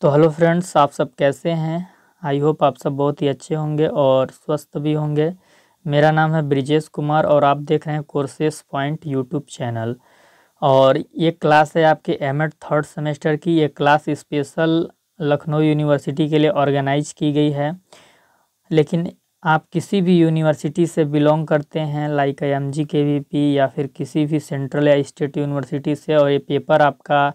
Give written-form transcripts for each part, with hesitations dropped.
तो hello friends, आप सब कैसे हैं। आई होप आप सब बहुत ही अच्छे होंगे और स्वस्थ भी होंगे। मेरा नाम है ब्रिजेश कुमार और आप देख रहे हैं कोर्सेस पॉइंट यूट्यूब चैनल। और ये क्लास है आपके एमएड थर्ड सेमेस्टर की। ये क्लास स्पेशल लखनऊ यूनिवर्सिटी के लिए ऑर्गेनाइज की गई है। लेकिन आप किसी भी यूनिवर्सिटी से बिलोंग करते हैं, लाइक IMG KVP या फिर किसी भी सेंट्रल या स्टेट यूनिवर्सिटी से, और ये पेपर आपका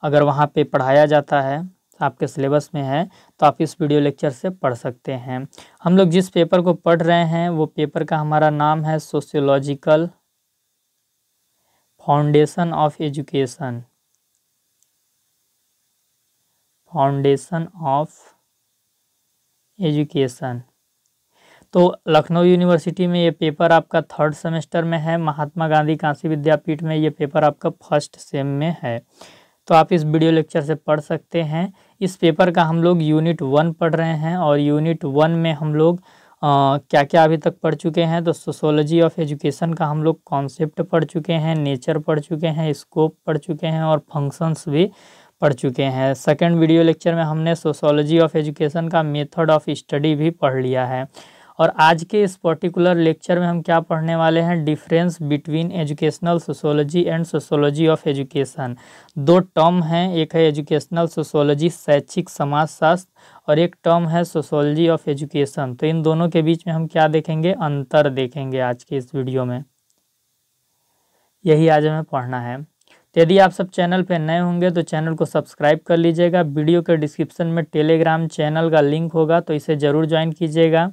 अगर वहाँ पे पढ़ाया जाता है, आपके सिलेबस में है, तो आप इस वीडियो लेक्चर से पढ़ सकते हैं। हम लोग जिस पेपर को पढ़ रहे हैं वो पेपर का हमारा नाम है sociological foundation of education. Foundation of education. तो लखनऊ यूनिवर्सिटी में ये पेपर आपका थर्ड सेमेस्टर में है। महात्मा गांधी काशी विद्यापीठ में ये पेपर आपका फर्स्ट सेम में है। तो आप इस वीडियो लेक्चर से पढ़ सकते हैं। इस पेपर का हम लोग यूनिट 1 पढ़ रहे हैं और यूनिट 1 में हम लोग क्या क्या अभी तक पढ़ चुके हैं। तो सोशियोलॉजी ऑफ एजुकेशन का हम लोग कॉन्सेप्ट पढ़ चुके हैं, नेचर पढ़ चुके हैं, स्कोप पढ़ चुके हैं और फंक्शंस भी पढ़ चुके हैं। सेकंड वीडियो लेक्चर में हमने सोशियोलॉजी ऑफ एजुकेशन का मेथड ऑफ स्टडी भी पढ़ लिया है। और आज के इस पर्टिकुलर लेक्चर में हम क्या पढ़ने वाले हैं, difference between educational sociology and sociology of education. दो टर्म हैं, एक है एजुकेशनल सोशियोलॉजी शैक्षिक समाजशास्त्र, और एक टर्म है सोशियोलॉजी ऑफ एजुकेशन। तो इन दोनों के बीच में हम क्या देखेंगे, अंतर देखेंगे आज के इस वीडियो में। यही आज हमें पढ़ना है। तो यदि आप सब चैनल पे नए होंगे तो चैनल को सब्सक्राइब कर लीजिएगा। वीडियो के डिस्क्रिप्शन में टेलीग्राम चैनल का लिंक होगा, तो इसे ज़रूर ज्वाइन कीजिएगा।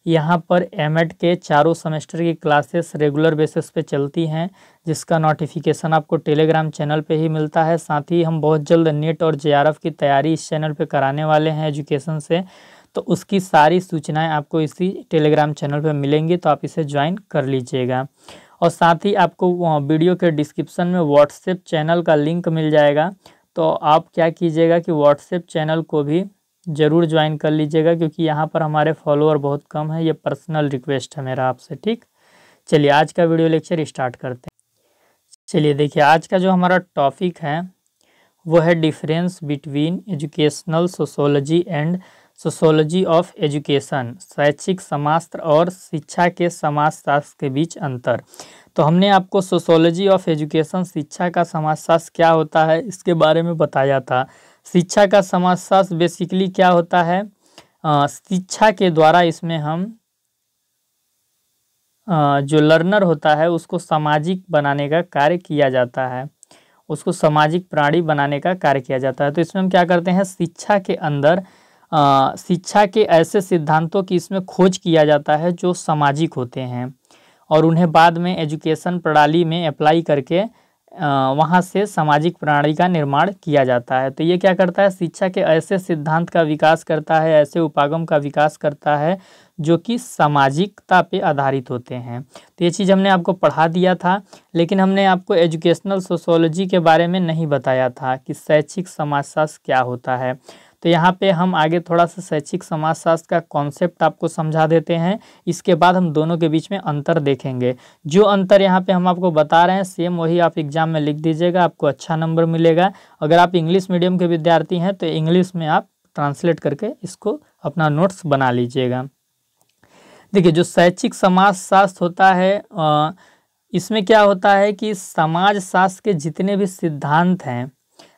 यहाँ पर एमएड के चारों सेमेस्टर की क्लासेस रेगुलर बेसिस पे चलती हैं, जिसका नोटिफिकेशन आपको टेलीग्राम चैनल पे ही मिलता है। साथ ही हम बहुत जल्द नेट और JRF की तैयारी इस चैनल पे कराने वाले हैं एजुकेशन से, तो उसकी सारी सूचनाएं आपको इसी टेलीग्राम चैनल पे मिलेंगी, तो आप इसे ज्वाइन कर लीजिएगा। और साथ ही आपको वीडियो के डिस्क्रिप्शन में व्हाट्सएप चैनल का लिंक मिल जाएगा, तो आप क्या कीजिएगा कि व्हाट्सएप चैनल को भी ज़रूर ज्वाइन कर लीजिएगा, क्योंकि यहाँ पर हमारे फॉलोअर बहुत कम है। ये पर्सनल रिक्वेस्ट है मेरा आपसे, ठीक। चलिए आज का वीडियो लेक्चर स्टार्ट करते हैं। चलिए देखिए, आज का जो हमारा टॉपिक है वो है difference between educational sociology and sociology of education. शैक्षिक समाजशास्त्र और शिक्षा के समाजशास्त्र के बीच अंतर। तो हमने आपको सोशियोलॉजी ऑफ एजुकेशन, शिक्षा का समाजशास्त्र क्या होता है, इसके बारे में बताया था। शिक्षा का समाजशास्त्र बेसिकली क्या होता है, शिक्षा के द्वारा इसमें हम जो लर्नर होता है उसको सामाजिक बनाने का कार्य किया जाता है, उसको सामाजिक प्राणी बनाने का कार्य किया जाता है। तो इसमें हम क्या करते हैं, शिक्षा के अंदर शिक्षा के ऐसे सिद्धांतों की इसमें खोज किया जाता है जो सामाजिक होते हैं, और उन्हें बाद में एजुकेशन प्रणाली में अप्लाई करके वहाँ से सामाजिक प्रणाली का निर्माण किया जाता है। तो ये क्या करता है, शिक्षा के ऐसे सिद्धांत का विकास करता है, ऐसे उपागम का विकास करता है जो कि सामाजिकता पे आधारित होते हैं। तो ये चीज़ हमने आपको पढ़ा दिया था, लेकिन हमने आपको एजुकेशनल सोशियोलॉजी के बारे में नहीं बताया था कि शैक्षिक समाजशास्त्र क्या होता है। तो यहाँ पे हम आगे थोड़ा सा शैक्षिक समाजशास्त्र का कॉन्सेप्ट आपको समझा देते हैं, इसके बाद हम दोनों के बीच में अंतर देखेंगे। जो अंतर यहाँ पे हम आपको बता रहे हैं सेम वही आप एग्जाम में लिख दीजिएगा, आपको अच्छा नंबर मिलेगा। अगर आप इंग्लिश मीडियम के विद्यार्थी हैं तो इंग्लिश में आप ट्रांसलेट करके इसको अपना नोट्स बना लीजिएगा। देखिए, जो शैक्षिक समाजशास्त्र होता है इसमें क्या होता है कि समाजशास्त्र के जितने भी सिद्धांत हैं,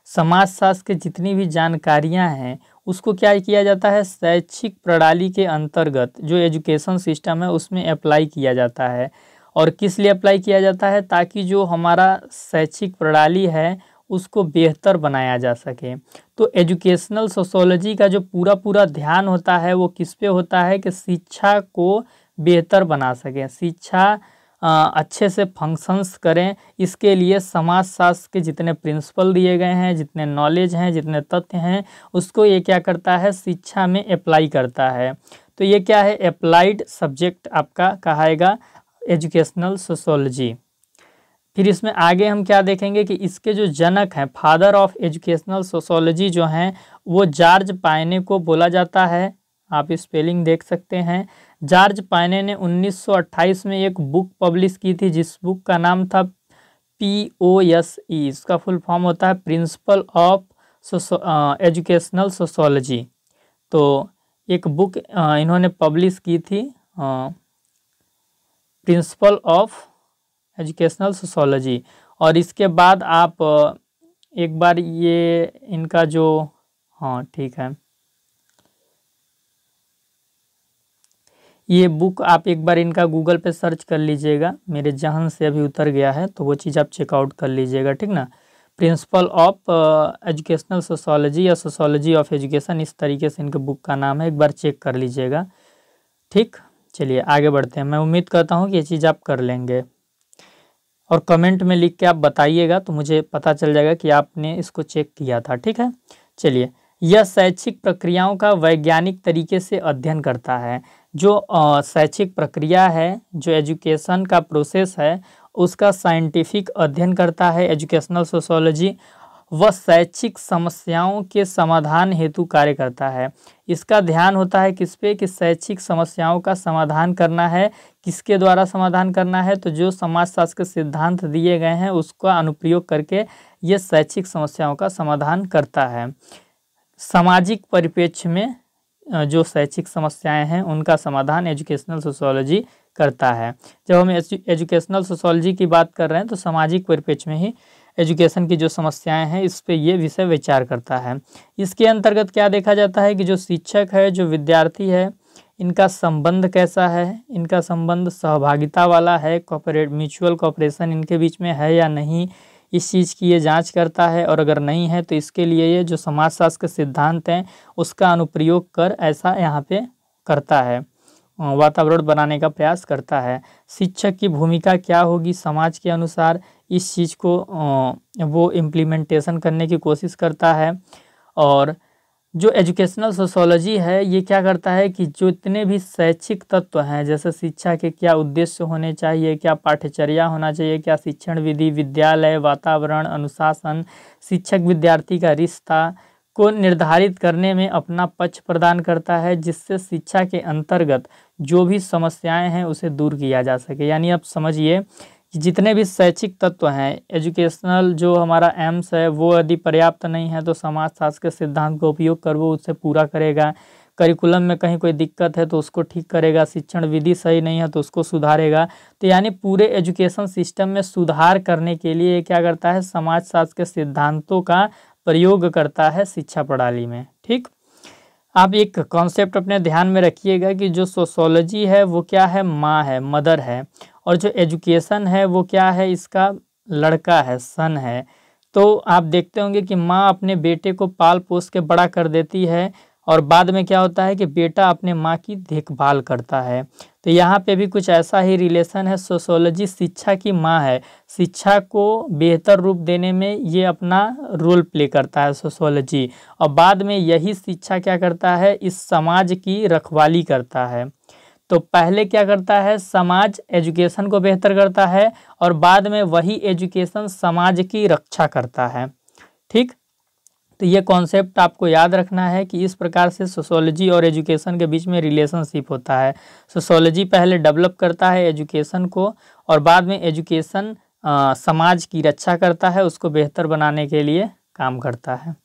समाजशास्त्र के जितनी भी जानकारियां हैं, उसको क्या किया जाता है, शैक्षिक प्रणाली के अंतर्गत जो एजुकेशन सिस्टम है उसमें अप्लाई किया जाता है। और किस लिए अप्लाई किया जाता है, ताकि जो हमारा शैक्षिक प्रणाली है उसको बेहतर बनाया जा सके। तो एजुकेशनल सोशियोलॉजी का जो पूरा ध्यान होता है वो किस पे होता है कि शिक्षा को बेहतर बना सकें, शिक्षा अच्छे से फंक्शंस करें। इसके लिए समाजशास्त्र के जितने प्रिंसिपल दिए गए हैं, जितने नॉलेज हैं, जितने तथ्य हैं, उसको ये क्या करता है, शिक्षा में अप्लाई करता है। तो ये क्या है, अप्लाइड सब्जेक्ट आपका कहाएगा एजुकेशनल सोशियोलॉजी। फिर इसमें आगे हम क्या देखेंगे कि इसके जो जनक हैं, फादर ऑफ एजुकेशनल सोशियोलॉजी जो हैं, वो जॉर्ज पायने को बोला जाता है। आप स्पेलिंग देख सकते हैं। जॉर्ज पायने ने 1928 में एक बुक पब्लिश की थी, जिस बुक का नाम था POSE। इसका फुल फॉर्म होता है प्रिंसिपल ऑफ एजुकेशनल सोशोलॉजी। तो एक बुक इन्होंने पब्लिश की थी, प्रिंसिपल ऑफ एजुकेशनल सोशोलॉजी। और इसके बाद आप एक बार ये इनका जो, हाँ ठीक है, ये बुक आप एक बार इनका गूगल पे सर्च कर लीजिएगा, मेरे जहन से अभी उतर गया है, तो वो चीज़ आप चेकआउट कर लीजिएगा, ठीक ना। प्रिंसिपल ऑफ एजुकेशनल सोशोलॉजी या सोशोलॉजी ऑफ एजुकेशन, इस तरीके से इनके बुक का नाम है, एक बार चेक कर लीजिएगा, ठीक। चलिए आगे बढ़ते हैं। मैं उम्मीद करता हूँ कि ये चीज़ आप कर लेंगे, और कमेंट में लिख के आप बताइएगा तो मुझे पता चल जाएगा कि आपने इसको चेक किया था, ठीक है। चलिए, यह शैक्षिक प्रक्रियाओं का वैज्ञानिक तरीके से अध्ययन करता है। जो शैक्षिक प्रक्रिया है, जो एजुकेशन का प्रोसेस है, उसका साइंटिफिक अध्ययन करता है एजुकेशनल सोशोलॉजी। वह शैक्षिक समस्याओं के समाधान हेतु कार्य करता है। इसका ध्यान होता है किस पे, कि शैक्षिक समस्याओं का समाधान करना है। किसके द्वारा समाधान करना है, तो जो समाजशास्त्र के सिद्धांत दिए गए हैं उसका अनुप्रयोग करके ये शैक्षिक समस्याओं का समाधान करता है। सामाजिक परिप्रेक्ष्य में जो शैक्षिक समस्याएं हैं उनका समाधान एजुकेशनल सोशोलॉजी करता है। जब हम एजुकेशनल सोशोलॉजी की बात कर रहे हैं तो सामाजिक परिप्रेक्ष्य में ही एजुकेशन की जो समस्याएं हैं इस पे ये विषय विचार करता है। इसके अंतर्गत क्या देखा जाता है कि जो शिक्षक है, जो विद्यार्थी है, इनका संबंध कैसा है, इनका संबंध सहभागिता वाला है, कोऑपरेट म्यूचुअल कोऑपरेशन इनके बीच में है या नहीं, इस चीज़ की ये जांच करता है। और अगर नहीं है तो इसके लिए ये जो समाजशास्त्र के सिद्धांत हैं उसका अनुप्रयोग कर ऐसा यहाँ पे करता है, वातावरण बनाने का प्रयास करता है। शिक्षक की भूमिका क्या होगी समाज के अनुसार, इस चीज़ को वो इम्प्लीमेंटेशन करने की कोशिश करता है। और जो एजुकेशनल सोशोलॉजी है ये क्या करता है कि जो इतने भी शैक्षिक तत्व हैं, जैसे शिक्षा के क्या उद्देश्य होने चाहिए, क्या पाठ्यचर्या होना चाहिए, क्या शिक्षण विधि, विद्यालय, वातावरण, अनुशासन, शिक्षक विद्यार्थी का रिश्ता को निर्धारित करने में अपना पक्ष प्रदान करता है, जिससे शिक्षा के अंतर्गत जो भी समस्याएं हैं उसे दूर किया जा सके। यानी आप समझिए कि जितने भी शैक्षिक तत्व हैं, एजुकेशनल जो हमारा एम्स है वो यदि पर्याप्त नहीं है तो समाजशास्त्र के सिद्धांत का उपयोग कर वो उससे पूरा करेगा। करिकुलम में कहीं कोई दिक्कत है तो उसको ठीक करेगा, शिक्षण विधि सही नहीं है तो उसको सुधारेगा। तो यानी पूरे एजुकेशन सिस्टम में सुधार करने के लिए क्या करता है, समाजशास्त्र के सिद्धांतों का प्रयोग करता है शिक्षा प्रणाली में, ठीक। आप एक कॉन्सेप्ट अपने ध्यान में रखिएगा कि जो सोशोलॉजी है वो क्या है, माँ है, मदर है, और जो एजुकेशन है वो क्या है, इसका लड़का है, सन है। तो आप देखते होंगे कि माँ अपने बेटे को पाल पोस के बड़ा कर देती है, और बाद में क्या होता है कि बेटा अपने माँ की देखभाल करता है। तो यहाँ पे भी कुछ ऐसा ही रिलेशन है। सोशोलॉजी शिक्षा की माँ है, शिक्षा को बेहतर रूप देने में ये अपना रोल प्ले करता है सोशोलॉजी, और बाद में यही शिक्षा क्या करता है, इस समाज की रखवाली करता है। तो पहले क्या करता है, समाज एजुकेशन को बेहतर करता है, और बाद में वही एजुकेशन समाज की रक्षा करता है, ठीक। तो ये कॉन्सेप्ट आपको याद रखना है कि इस प्रकार से सोशोलॉजी और एजुकेशन के बीच में रिलेशनशिप होता है। सोशोलॉजी पहले डेवलप करता है एजुकेशन को, और बाद में एजुकेशन समाज की रक्षा करता है, उसको बेहतर बनाने के लिए काम करता है।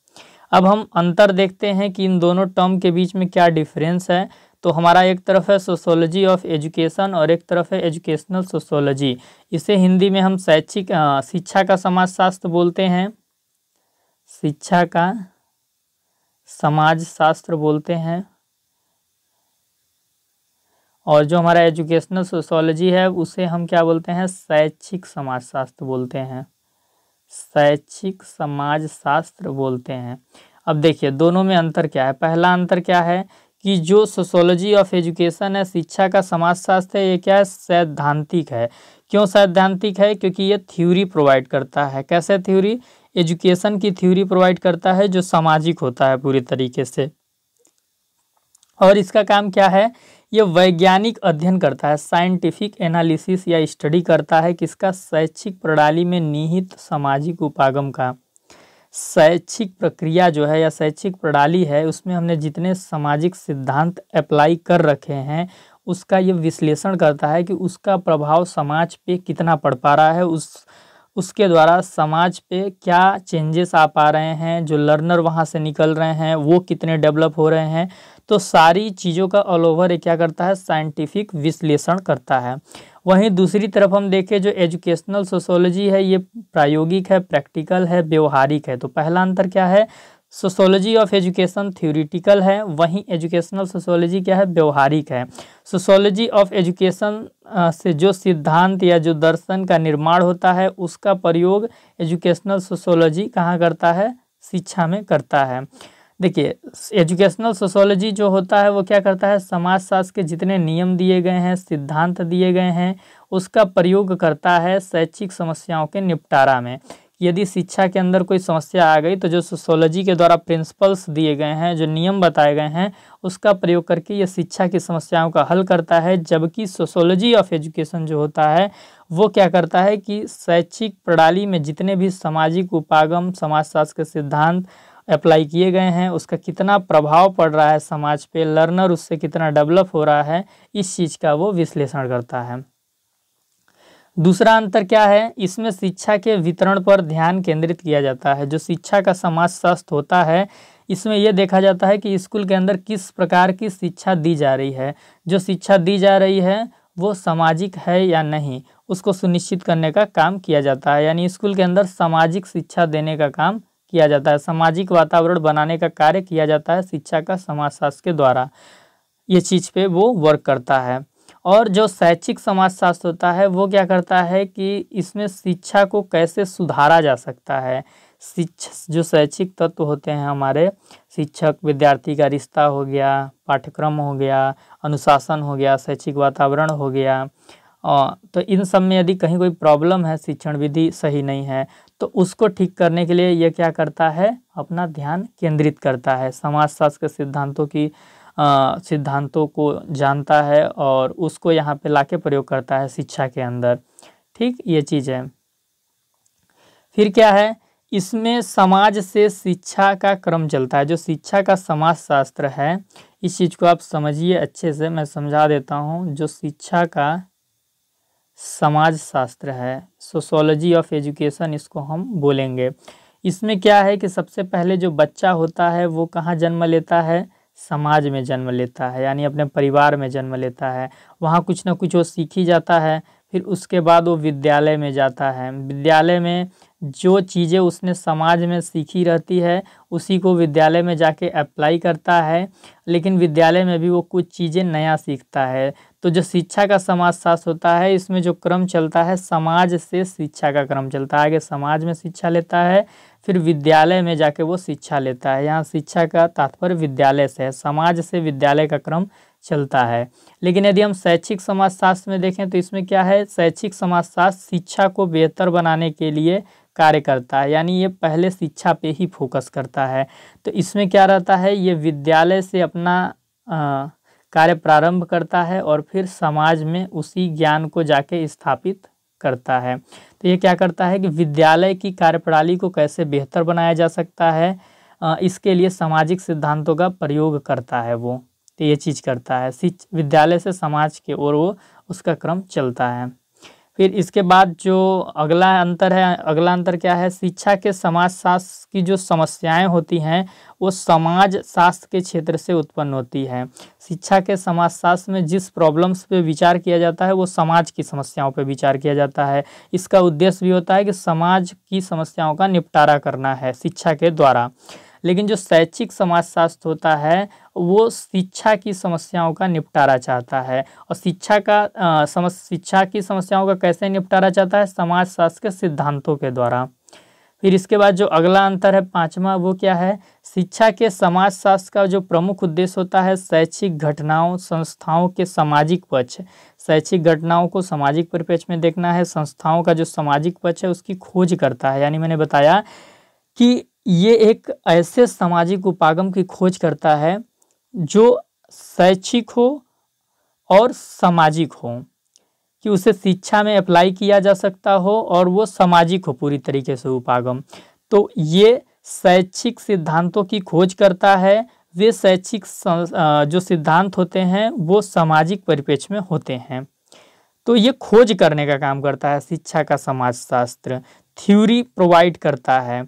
अब हम अंतर देखते हैं कि इन दोनों टर्म के बीच में क्या डिफरेंस है। तो हमारा एक तरफ है सोशोलॉजी ऑफ एजुकेशन और एक तरफ है एजुकेशनल सोशोलॉजी। इसे हिंदी में हम शैक्षिक शिक्षा का समाजशास्त्र बोलते हैं, शिक्षा का समाजशास्त्र बोलते हैं। और जो हमारा एजुकेशनल सोशोलॉजी है उसे हम क्या बोलते हैं, शैक्षिक समाजशास्त्र बोलते हैं, शैक्षिक समाजशास्त्र बोलते हैं। अब देखिए दोनों में अंतर क्या है। पहला अंतर क्या है कि जो सोशोलॉजी ऑफ एजुकेशन है, शिक्षा का समाजशास्त्र है, ये क्या है, सैद्धांतिक है। क्यों सैद्धांतिक है, क्योंकि ये थ्योरी प्रोवाइड करता है। कैसे थ्योरी, एजुकेशन की थ्योरी प्रोवाइड करता है जो सामाजिक होता है पूरी तरीके से। और इसका काम क्या है, ये वैज्ञानिक अध्ययन करता है, साइंटिफिक एनालिसिस या स्टडी करता है किसका, शैक्षिक प्रणाली में निहित सामाजिक उपागम का। शैक्षिक प्रक्रिया जो है या शैक्षिक प्रणाली है उसमें हमने जितने सामाजिक सिद्धांत अप्लाई कर रखे हैं उसका ये विश्लेषण करता है कि उसका प्रभाव समाज पे कितना पड़ पा रहा है, उस उसके द्वारा समाज पे क्या चेंजेस आ पा रहे हैं, जो लर्नर वहाँ से निकल रहे हैं वो कितने डेवलप हो रहे हैं। तो सारी चीज़ों का ऑल ओवर ये क्या करता है, साइंटिफिक विश्लेषण करता है। वहीं दूसरी तरफ हम देखें जो एजुकेशनल सोशोलॉजी है ये प्रायोगिक है, प्रैक्टिकल है, व्यवहारिक है। तो पहला अंतर क्या है, सोशोलॉजी ऑफ एजुकेशन थ्योरेटिकल है, वहीं एजुकेशनल सोशोलॉजी क्या है, व्यवहारिक है। सोशोलॉजी ऑफ एजुकेशन से जो सिद्धांत या जो दर्शन का निर्माण होता है उसका प्रयोग एजुकेशनल सोशोलॉजी कहाँ करता है, शिक्षा में करता है। देखिए एजुकेशनल सोशोलॉजी जो होता है वो क्या करता है, समाजशास्त्र के जितने नियम दिए गए हैं, सिद्धांत दिए गए हैं, उसका प्रयोग करता है शैक्षिक समस्याओं के निपटारा में। यदि शिक्षा के अंदर कोई समस्या आ गई तो जो सोशोलॉजी के द्वारा प्रिंसिपल्स दिए गए हैं, जो नियम बताए गए हैं, उसका प्रयोग करके ये शिक्षा की समस्याओं का हल करता है। जबकि सोशोलॉजी ऑफ एजुकेशन जो होता है वो क्या करता है कि शैक्षिक प्रणाली में जितने भी सामाजिक उपागम, समाजशास्त्र के सिद्धांत अप्लाई किए गए हैं उसका कितना प्रभाव पड़ रहा है समाज पे, लर्नर उससे कितना डेवलप हो रहा है, इस चीज़ का वो विश्लेषण करता है। दूसरा अंतर क्या है, इसमें शिक्षा के वितरण पर ध्यान केंद्रित किया जाता है। जो शिक्षा का समाजशास्त्र होता है इसमें यह देखा जाता है कि स्कूल के अंदर किस प्रकार की शिक्षा दी जा रही है, जो शिक्षा दी जा रही है वो सामाजिक है या नहीं, उसको सुनिश्चित करने का काम किया जाता है। यानी स्कूल के अंदर सामाजिक शिक्षा देने का काम किया जाता है, सामाजिक वातावरण बनाने का कार्य किया जाता है शिक्षा का समाजशास्त्र के द्वारा। ये चीज़ पे वो वर्क करता है। और जो शैक्षिक समाजशास्त्र होता है वो क्या करता है कि इसमें शिक्षा को कैसे सुधारा जा सकता है। जो शैक्षिक तत्व होते हैं हमारे, शिक्षक विद्यार्थी का रिश्ता हो गया, पाठ्यक्रम हो गया, अनुशासन हो गया, शैक्षिक वातावरण हो गया, तो इन सब में यदि कहीं कोई प्रॉब्लम है, शिक्षण विधि सही नहीं है, तो उसको ठीक करने के लिए ये क्या करता है, अपना ध्यान केंद्रित करता है, समाजशास्त्र के सिद्धांतों को जानता है और उसको यहाँ पे लाके प्रयोग करता है शिक्षा के अंदर। ठीक, ये चीज़ है। फिर क्या है, इसमें समाज से शिक्षा का क्रम चलता है। जो शिक्षा का समाजशास्त्र है, इस चीज़ को आप समझिए अच्छे से, मैं समझा देता हूँ। जो शिक्षा का समाजशास्त्र है, सोशोलॉजी ऑफ एजुकेशन इसको हम बोलेंगे। इसमें क्या है कि सबसे पहले जो बच्चा होता है वो कहाँ जन्म लेता है, समाज में जन्म लेता है, यानी अपने परिवार में जन्म लेता है। वहाँ कुछ ना कुछ वो सीख ही जाता है। फिर उसके बाद वो विद्यालय में जाता है। विद्यालय में जो चीज़ें उसने समाज में सीखी रहती है उसी को विद्यालय में जाके अप्लाई करता है, लेकिन विद्यालय में भी वो कुछ चीज़ें नया सीखता है। तो जो शिक्षा का समाजशास्त्र होता है इसमें जो क्रम चलता है, समाज से शिक्षा का क्रम चलता है। आगे समाज में शिक्षा लेता है, फिर विद्यालय में जाके वो शिक्षा लेता है। यहाँ शिक्षा का तात्पर्य विद्यालय से है, समाज से विद्यालय का क्रम चलता है। लेकिन यदि हम शैक्षिक समाजशास्त्र में देखें तो इसमें क्या है, शैक्षिक समाजशास्त्र शिक्षा को बेहतर बनाने के लिए कार्य करता है, यानी ये पहले शिक्षा पे ही फोकस करता है। तो इसमें क्या रहता है, ये विद्यालय से अपना कार्य प्रारंभ करता है और फिर समाज में उसी ज्ञान को जाके स्थापित करता है। तो ये क्या करता है कि विद्यालय की कार्यप्रणाली को कैसे बेहतर बनाया जा सकता है, इसके लिए सामाजिक सिद्धांतों का प्रयोग करता है वो। तो ये चीज़ करता है, विद्यालय से समाज की ओर वो उसका क्रम चलता है। फिर इसके बाद जो अगला अंतर क्या है, शिक्षा के समाजशास्त्र की जो समस्याएं होती हैं वो समाज शास्त्र के क्षेत्र से उत्पन्न होती है। शिक्षा के समाजशास्त्र में जिस प्रॉब्लम्स पे विचार किया जाता है वो समाज की समस्याओं पे विचार किया जाता है। इसका उद्देश्य भी होता है कि समाज की समस्याओं का निपटारा करना है शिक्षा के द्वारा। लेकिन जो शैक्षिक समाजशास्त्र होता है वो शिक्षा की समस्याओं का निपटारा चाहता है। और शिक्षा की समस्याओं का कैसे निपटारा चाहता है, समाजशास्त्र के सिद्धांतों के द्वारा। फिर इसके बाद जो अगला अंतर है, पांचवा, वो क्या है, शिक्षा के समाजशास्त्र का जो प्रमुख उद्देश्य होता है शैक्षिक घटनाओं, संस्थाओं के सामाजिक पक्ष। शैक्षिक घटनाओं को सामाजिक परिप्रेक्ष्य में देखना है, संस्थाओं का जो सामाजिक पक्ष है उसकी खोज करता है। यानी मैंने बताया कि ये एक ऐसे सामाजिक उपागम की खोज करता है जो शैक्षिक हो और सामाजिक हो, कि उसे शिक्षा में अप्लाई किया जा सकता हो और वो सामाजिक हो पूरी तरीके से उपागम। तो ये शैक्षिक सिद्धांतों की खोज करता है। वे शैक्षिक जो सिद्धांत होते हैं वो सामाजिक परिप्रेक्ष्य में होते हैं। तो ये खोज करने का काम करता है शिक्षा का समाजशास्त्र। थ्योरी प्रोवाइड करता है।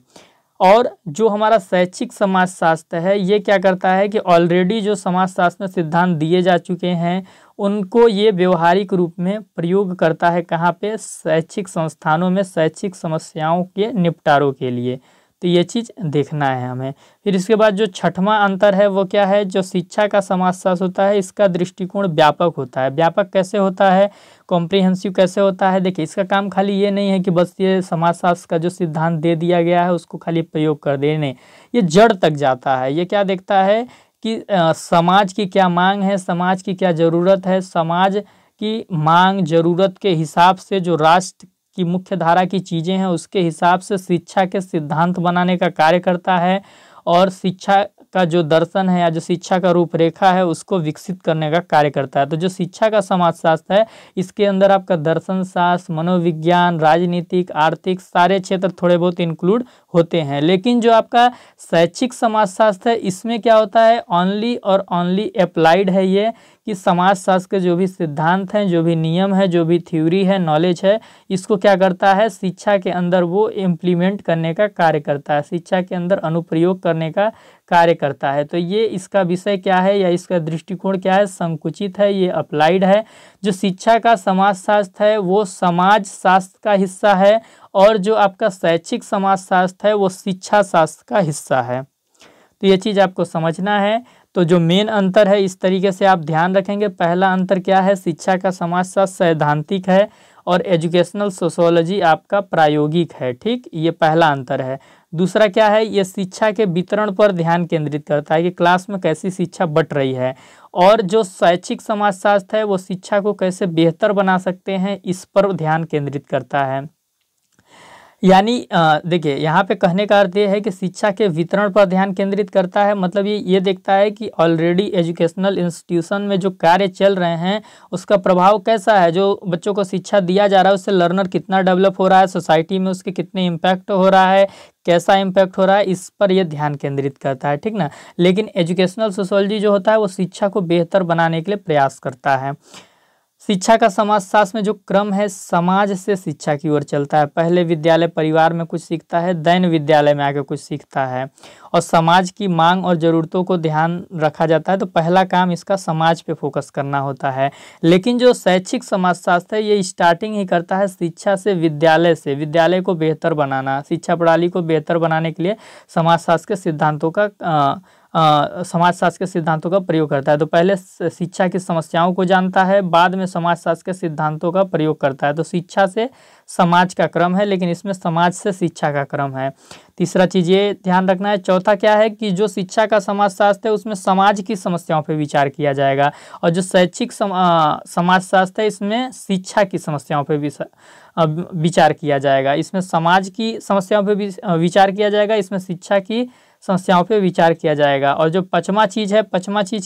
और जो हमारा शैक्षिक समाजशास्त्र है ये क्या करता है कि ऑलरेडी जो समाजशास्त्र में सिद्धांत दिए जा चुके हैं उनको ये व्यवहारिक रूप में प्रयोग करता है। कहाँ पे? शैक्षिक संस्थानों में शैक्षिक समस्याओं के निपटारों के लिए। तो ये चीज़ देखना है हमें। फिर इसके बाद जो छठवां अंतर है वो क्या है? जो शिक्षा का समाजशास्त्र होता है इसका दृष्टिकोण व्यापक होता है। व्यापक कैसे होता है? कॉम्प्रिहेंसिव कैसे होता है? देखिए, इसका काम खाली ये नहीं है कि बस ये समाजशास्त्र का जो सिद्धांत दे दिया गया है उसको खाली प्रयोग कर देने, ये जड़ तक जाता है। ये क्या देखता है कि समाज की क्या मांग है, समाज की क्या ज़रूरत है, समाज की मांग ज़रूरत के हिसाब से जो राष्ट्र की मुख्य धारा की चीज़ें हैं उसके हिसाब से शिक्षा के सिद्धांत बनाने का कार्य करता है। और शिक्षा का जो दर्शन है या जो शिक्षा का रूपरेखा है उसको विकसित करने का कार्य करता है। तो जो शिक्षा का समाजशास्त्र है इसके अंदर आपका दर्शन शास्त्र, मनोविज्ञान, राजनीतिक, आर्थिक सारे क्षेत्र थोड़े बहुत इंक्लूड होते हैं। लेकिन जो आपका शैक्षिक समाजशास्त्र है इसमें क्या होता है? ओनली और ओनली अप्लाइड है ये, कि समाजशास्त्र के जो भी सिद्धांत हैं, जो भी नियम है, जो भी थ्योरी है, नॉलेज है, इसको क्या करता है? शिक्षा के अंदर वो इम्प्लीमेंट करने का कार्य करता है, शिक्षा के अंदर अनुप्रयोग करने का कार्य करता है। तो ये इसका विषय क्या है या इसका दृष्टिकोण क्या है? संकुचित है, ये अप्लाइड है। जो शिक्षा का समाजशास्त्र है वो समाज शास्त्र का हिस्सा है और जो आपका शैक्षिक समाजशास्त्र है वो शिक्षा शास्त्र का हिस्सा है। तो ये चीज़ आपको समझना है। तो जो मेन अंतर है इस तरीके से आप ध्यान रखेंगे। पहला अंतर क्या है? शिक्षा का समाजशास्त्र सैद्धांतिक है और एजुकेशनल सोशियोलॉजी आपका प्रायोगिक है। ठीक, ये पहला अंतर है। दूसरा क्या है? ये शिक्षा के वितरण पर ध्यान केंद्रित करता है कि क्लास में कैसी शिक्षा बट रही है। और जो शैक्षिक समाजशास्त्र है वो शिक्षा को कैसे बेहतर बना सकते हैं इस पर ध्यान केंद्रित करता है। यानी देखिए, यहाँ पे कहने का अर्थ ये है कि शिक्षा के वितरण पर ध्यान केंद्रित करता है। मतलब ये देखता है कि ऑलरेडी एजुकेशनल इंस्टीट्यूशन में जो कार्य चल रहे हैं उसका प्रभाव कैसा है, जो बच्चों को शिक्षा दिया जा रहा है उससे लर्नर कितना डेवलप हो रहा है, सोसाइटी में उसके कितने इम्पैक्ट हो रहा है, कैसा इम्पैक्ट हो रहा है, इस पर यह ध्यान केंद्रित करता है। ठीक ना। लेकिन एजुकेशनल सोशियोलॉजी जो होता है वो शिक्षा को बेहतर बनाने के लिए प्रयास करता है। शिक्षा का समाजशास्त्र में जो क्रम है समाज से शिक्षा की ओर चलता है। पहले विद्यालय परिवार में कुछ सीखता है, दैन विद्यालय में आके कुछ सीखता है और समाज की मांग और ज़रूरतों को ध्यान रखा जाता है। तो पहला काम इसका समाज पे फोकस करना होता है। लेकिन जो शैक्षिक समाजशास्त्र है ये स्टार्टिंग ही करता है शिक्षा से, विद्यालय को बेहतर बनाना, शिक्षा प्रणाली को बेहतर बनाने के लिए समाजशास्त्र के सिद्धांतों का प्रयोग करता है। तो पहले शिक्षा की समस्याओं को जानता है, बाद में समाजशास्त्र के सिद्धांतों का प्रयोग करता है। तो शिक्षा से समाज का क्रम है, लेकिन इसमें समाज से शिक्षा का क्रम है। तीसरा चीज़ ये ध्यान रखना है। चौथा क्या है कि जो शिक्षा का समाजशास्त्र है उसमें समाज की समस्याओं पर विचार किया जाएगा और जो शैक्षिक समाजशास्त्र है इसमें शिक्षा की समस्याओं पर विचार किया जाएगा। इसमें समाज की समस्याओं पर विचार किया जाएगा, इसमें शिक्षा की समस्याओं पे विचार किया जाएगा। और जो पांचवा चीज़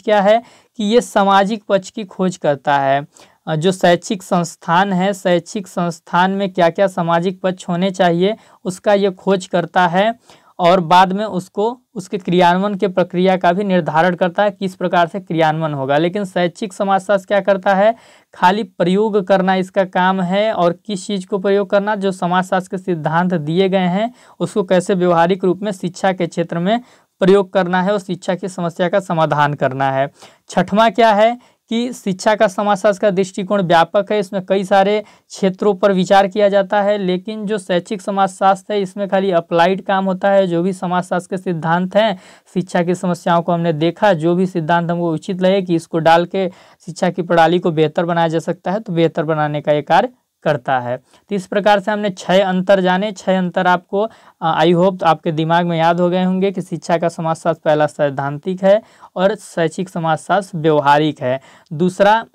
क्या है कि ये सामाजिक पक्ष की खोज करता है। जो शैक्षिक संस्थान है, शैक्षिक संस्थान में क्या क्या सामाजिक पक्ष होने चाहिए उसका ये खोज करता है और बाद में उसके क्रियान्वयन के प्रक्रिया का भी निर्धारण करता है, किस प्रकार से क्रियान्वयन होगा। लेकिन शैक्षिक समाजशास्त्र क्या करता है? खाली प्रयोग करना इसका काम है। और किस चीज़ को प्रयोग करना? जो समाजशास्त्र के सिद्धांत दिए गए हैं उसको कैसे व्यवहारिक रूप में शिक्षा के क्षेत्र में प्रयोग करना है और शिक्षा की समस्या का समाधान करना है। छठवां क्या है कि शिक्षा का समाजशास्त्र का दृष्टिकोण व्यापक है, इसमें कई सारे क्षेत्रों पर विचार किया जाता है। लेकिन जो शैक्षिक समाजशास्त्र है इसमें खाली अप्लाइड काम होता है। जो भी समाजशास्त्र के सिद्धांत हैं, शिक्षा की समस्याओं को हमने देखा, जो भी सिद्धांत हमको उचित लगे कि इसको डाल के शिक्षा की प्रणाली को बेहतर बनाया जा सकता है तो बेहतर बनाने का ये कार्य करता है। तो इस प्रकार से हमने 6 अंतर जाने। 6 अंतर आपको आई होप आपके दिमाग में याद हो गए होंगे कि शिक्षा का समाजशास्त्र पहला सैद्धांतिक है और शैक्षिक समाजशास्त्र व्यवहारिक है। दूसरा,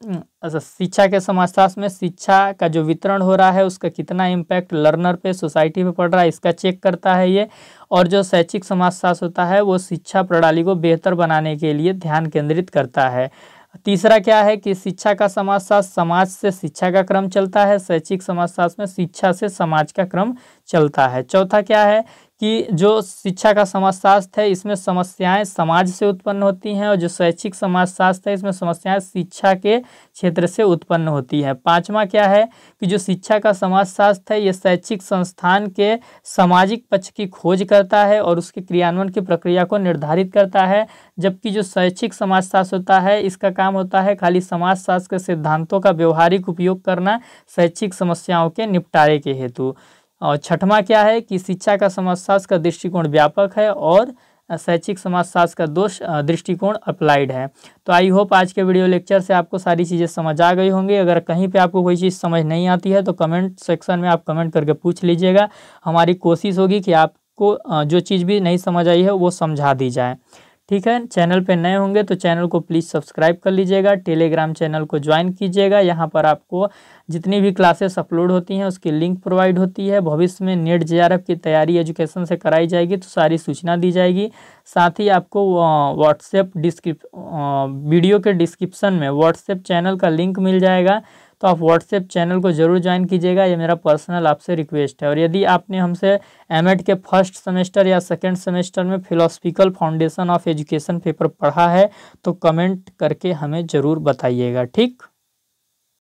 शिक्षा के समाजशास्त्र में शिक्षा का जो वितरण हो रहा है उसका कितना इम्पैक्ट लर्नर पे, सोसाइटी पे पड़ रहा है, इसका चेक करता है ये। और जो शैक्षिक समाजशास्त्र होता है वो शिक्षा प्रणाली को बेहतर बनाने के लिए ध्यान केंद्रित करता है। तीसरा क्या है कि शिक्षा का समाजशास्त्र समाज से शिक्षा का क्रम चलता है, शैक्षिक समाजशास्त्र में शिक्षा से समाज का क्रम चलता है। चौथा क्या है कि कि जो शिक्षा का समाजशास्त्र है इसमें समस्याएं समाज से उत्पन्न होती हैं, और जो शैक्षिक समाजशास्त्र है इसमें समस्याएं शिक्षा के क्षेत्र से उत्पन्न होती है। पांचवा क्या है कि जो शिक्षा का समाजशास्त्र है ये शैक्षिक संस्थान के सामाजिक पक्ष की खोज करता है और उसके क्रियान्वयन की प्रक्रिया को निर्धारित करता है, जबकि जो शैक्षिक समाजशास्त्र होता है इसका काम होता है खाली समाजशास्त्र के सिद्धांतों का व्यवहारिक उपयोग करना शैक्षिक समस्याओं के निपटारे के हेतु। और छठवां क्या है कि शिक्षा का समाजशास्त्र का दृष्टिकोण व्यापक है और शैक्षिक समाजशास्त्र का दृष्टिकोण अप्लाइड है। तो आई होप आज के वीडियो लेक्चर से आपको सारी चीज़ें समझ आ गई होंगी। अगर कहीं पे आपको कोई चीज़ समझ नहीं आती है तो कमेंट सेक्शन में आप कमेंट करके पूछ लीजिएगा। हमारी कोशिश होगी कि आपको जो चीज़ भी नहीं समझ आई है वो समझा दी जाए। ठीक है, चैनल पे नए होंगे तो चैनल को प्लीज़ सब्सक्राइब कर लीजिएगा, टेलीग्राम चैनल को ज्वाइन कीजिएगा। यहाँ पर आपको जितनी भी क्लासेस अपलोड होती हैं उसकी लिंक प्रोवाइड होती है। भविष्य में नेट जेआरएफ की तैयारी एजुकेशन से कराई जाएगी तो सारी सूचना दी जाएगी। साथ ही आपको व्हाट्सएप वीडियो के डिस्क्रिप्शन में व्हाट्सएप चैनल का लिंक मिल जाएगा, तो आप व्हाट्सएप चैनल को ज़रूर ज्वाइन कीजिएगा। ये मेरा पर्सनल आपसे रिक्वेस्ट है। और यदि आपने हमसे एमएड के फर्स्ट सेमेस्टर या सेकंड सेमेस्टर में philosophical foundation of education paper पढ़ा है तो कमेंट करके हमें ज़रूर बताइएगा। ठीक।